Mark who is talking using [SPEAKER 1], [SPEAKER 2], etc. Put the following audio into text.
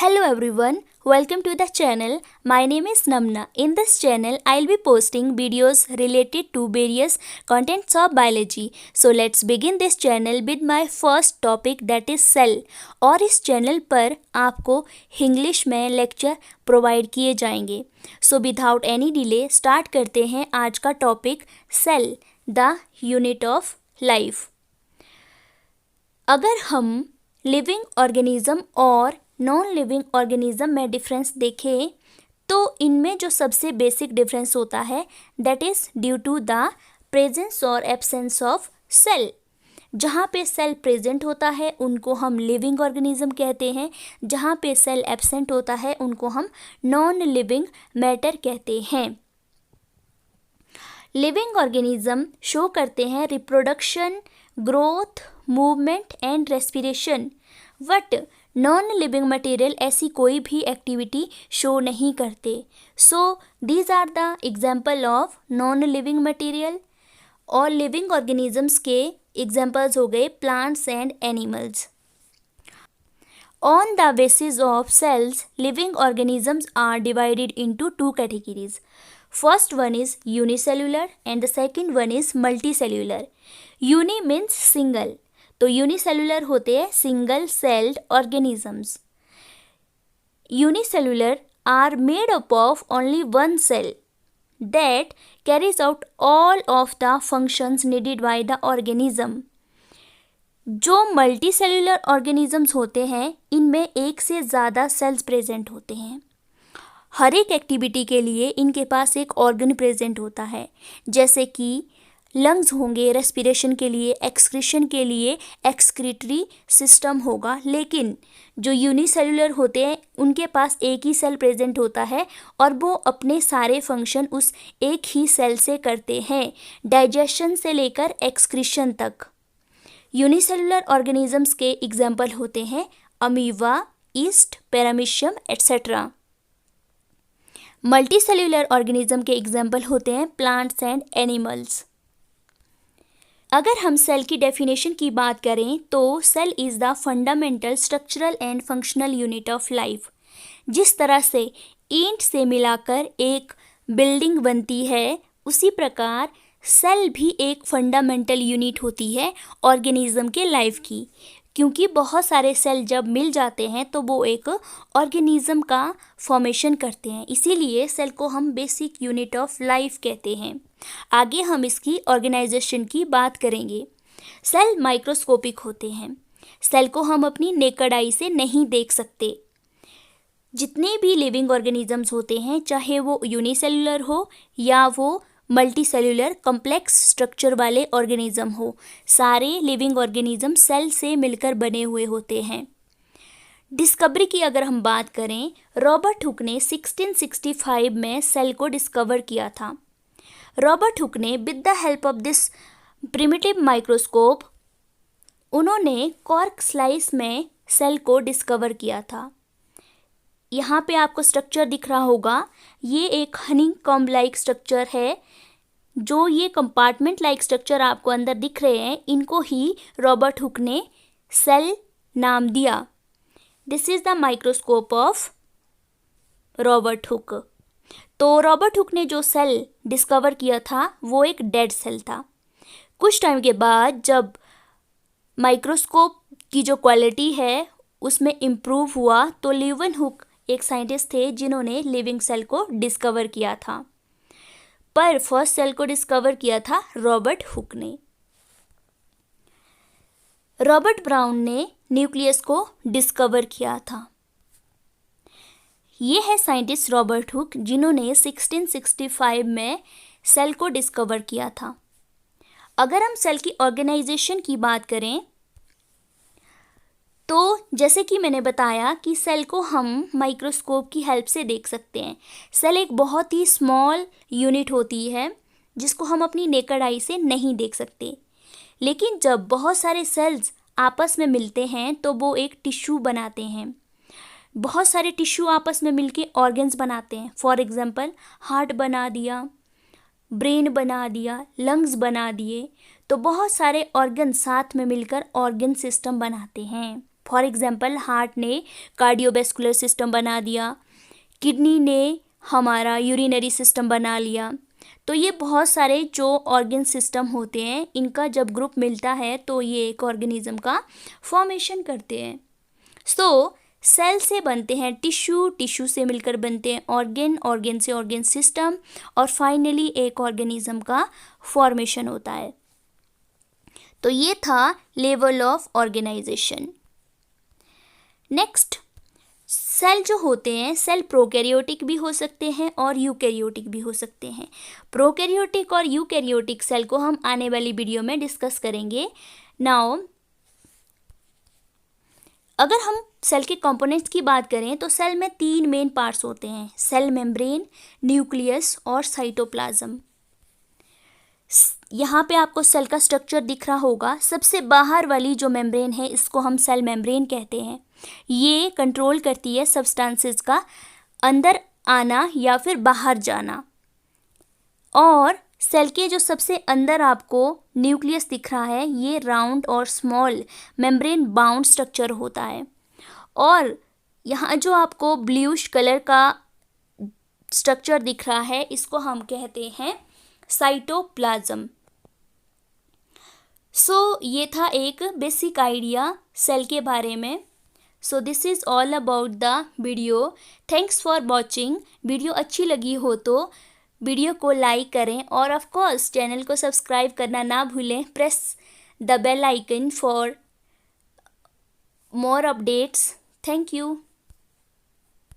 [SPEAKER 1] Hello everyone, welcome to the channel. My name is Namna. In this channel, I'll be posting videos related to various contents of biology. So let's begin this channel with my first topic, that is cell. और इस channel पर आपको English में lecture provide किए जाएंगे. So without any delay, start करते हैं आज का topic cell, the unit of life. अगर हम लिविंग ऑर्गेनिज्म और नॉन लिविंग ऑर्गेनिज्म में डिफरेंस देखें तो इनमें जो सबसे बेसिक डिफरेंस होता है that is due to the presence और एब्सेंस ऑफ सेल. जहाँ पे सेल प्रेजेंट होता है उनको हम लिविंग ऑर्गेनिज्म कहते हैं, जहाँ पे सेल एब्सेंट होता है उनको हम नॉन लिविंग मैटर कहते हैं. लिविंग ऑर्गेनिज्म शो करते हैं reproduction, growth, movement and respiration. But non living material ऐसी कोई भी एक्टिविटी शो नहीं करते. So these are the example of non living material. और लिविंग ऑर्गेनिजम्स के एग्जाम्पल्स हो गए plants and animals. On the basis of cells, living organisms are divided into two categories. First one is unicellular and the second one is multicellular. Uni means single, तो unicellular होते हैं single sailed organisms. Unicellular are made up of only one cell that carries out all of the functions needed by the organism. जो multicellular organisms होते हैं इनमें एक से ज़्यादा सेल्स प्रेजेंट होते हैं. हर एक एक्टिविटी के लिए इनके पास एक ऑर्गन प्रेजेंट होता है, जैसे कि लंग्स होंगे रेस्पिरेशन के लिए, एक्सक्रीशन के लिए एक्सक्रीटरी सिस्टम होगा. लेकिन जो यूनिसेल्युलर होते हैं उनके पास एक ही सेल प्रेजेंट होता है और वो अपने सारे फंक्शन उस एक ही सेल से करते हैं, डाइजेशन से लेकर एक्सक्रीशन तक. यूनिसेल्युलर ऑर्गेनिजम्स के एग्जाम्पल होते हैं amoeba, east, paramecium etcetera. Multicellular organism के एग्जाम्पल होते हैं प्लांट्स एंड एनिमल्स. अगर हम सेल की डेफिनेशन की बात करें तो cell is the fundamental structural and functional unit of life. जिस तरह से ईंट से मिलाकर एक बिल्डिंग बनती है, उसी प्रकार सेल भी एक फंडामेंटल यूनिट होती है ऑर्गेनिज्म के लाइफ की. क्योंकि बहुत सारे सेल जब मिल जाते हैं तो वो एक ऑर्गेनिज्म का फॉर्मेशन करते हैं, इसीलिए सेल को हम बेसिक यूनिट ऑफ लाइफ कहते हैं. आगे हम इसकी ऑर्गेनाइजेशन की बात करेंगे. सेल माइक्रोस्कोपिक होते हैं. सेल को हम अपनी नेकेड आई से नहीं देख सकते. जितने भी लिविंग ऑर्गेनिजम्स होते हैं, चाहे वो यूनिसेल्युलर हो या वो मल्टीसेल्युलर कॉम्प्लेक्स स्ट्रक्चर वाले ऑर्गेनिज्म हो, सारे लिविंग ऑर्गेनिज्म सेल से मिलकर बने हुए होते हैं. डिस्कवरी की अगर हम बात करें, रॉबर्ट हुक ने 1665 में सेल को डिस्कवर किया था. रॉबर्ट हुक ने with the help of this primitive microscope उन्होंने कॉर्क स्लाइस में सेल को डिस्कवर किया था. यहाँ पे आपको स्ट्रक्चर दिख रहा होगा, ये एक हनी कॉम्ब लाइक स्ट्रक्चर है. जो ये कंपार्टमेंट लाइक स्ट्रक्चर आपको अंदर दिख रहे हैं, इनको ही रॉबर्ट हुक ने सेल नाम दिया. This is the microscope of Robert Hooke. तो रॉबर्ट हुक ने जो सेल डिस्कवर किया था वो एक डेड सेल था. कुछ टाइम के बाद जब माइक्रोस्कोप की जो क्वालिटी है उसमें इम्प्रूव हुआ तो लीवन हुक एक साइंटिस्ट थे जिन्होंने लिविंग सेल को डिस्कवर किया था. पर फर्स्ट सेल को डिस्कवर किया था रॉबर्ट हुक ने. रॉबर्ट ब्राउन ने न्यूक्लियस को डिस्कवर किया था. ये है साइंटिस्ट रॉबर्ट हुक जिन्होंने 1665 में सेल को डिस्कवर किया था. अगर हम सेल की ऑर्गेनाइजेशन की बात करें तो जैसे कि मैंने बताया कि सेल को हम माइक्रोस्कोप की हेल्प से देख सकते हैं. सेल एक बहुत ही स्मॉल यूनिट होती है जिसको हम अपनी नेकेड आई से नहीं देख सकते. लेकिन जब बहुत सारे सेल्स आपस में मिलते हैं तो वो एक टिश्यू बनाते हैं. बहुत सारे टिश्यू आपस में मिलके ऑर्गन्स बनाते हैं. फॉर एग्जांपल हार्ट बना दिया, ब्रेन बना दिया, लंग्स बना दिए. तो बहुत सारे ऑर्गन साथ में मिलकर ऑर्गन सिस्टम बनाते हैं. फॉर एग्जांपल हार्ट ने कार्डियोवैस्कुलर सिस्टम बना दिया, किडनी ने हमारा यूरिनरी सिस्टम बना लिया। तो ये बहुत सारे जो ऑर्गन सिस्टम होते हैं, इनका जब ग्रुप मिलता है तो ये एक ऑर्गेनिज्म का फॉर्मेशन करते हैं। सो सेल से बनते हैं टिश्यू, टिश्यू से मिलकर बनते हैं ऑर्गन, ऑर्गन से ऑर्गन सिस्टम, और फाइनली एक ऑर्गेनिज्म का फॉर्मेशन होता है। तो ये था level of organisation. Next, cell जो होते हैं, सेल प्रोकैरियोटिक भी हो सकते हैं और यूकैरियोटिक भी हो सकते हैं। प्रोकैरियोटिक और यूकैरियोटिक सेल को हम आने वाली वीडियो में डिस्कस करेंगे। नाउ अगर हम सेल के कंपोनेंट्स की बात करें तो सेल में 3 मेन पार्ट्स होते हैं, सेल मेम्ब्रेन, न्यूक्लियस और साइटोप्लाज्म। यहाँ पे आपको सेल का स्ट्रक्चर दिख रहा होगा। सबसे बाहर वाली जो मेम्ब्रेन है, इसको हम सेल मेम्ब्रेन कहते हैं। ये कंट्रोल करती है सब्सटेंसेस का अंदर आना या फिर बाहर जाना। और सेल के जो सबसे अंदर आपको न्यूक्लियस दिख रहा है, ये राउंड और स्मॉल मेम्ब्रेन बाउंड स्ट्रक्चर होता है। और यहाँ जो आपको ब्लूइश कलर का स्ट्रक्चर दिख रहा है, इसको हम कहते हैं साइटोप्लाज्म। सो ये था एक बेसिक आइडिया सेल के बारे में। So this is all about the video. Thanks for watching. Video अच्छी लगी हो तो वीडियो को लाइक करें और ऑफ कोर्स चैनल को सब्सक्राइब करना ना भूलें। Press the bell icon for more updates. Thank you.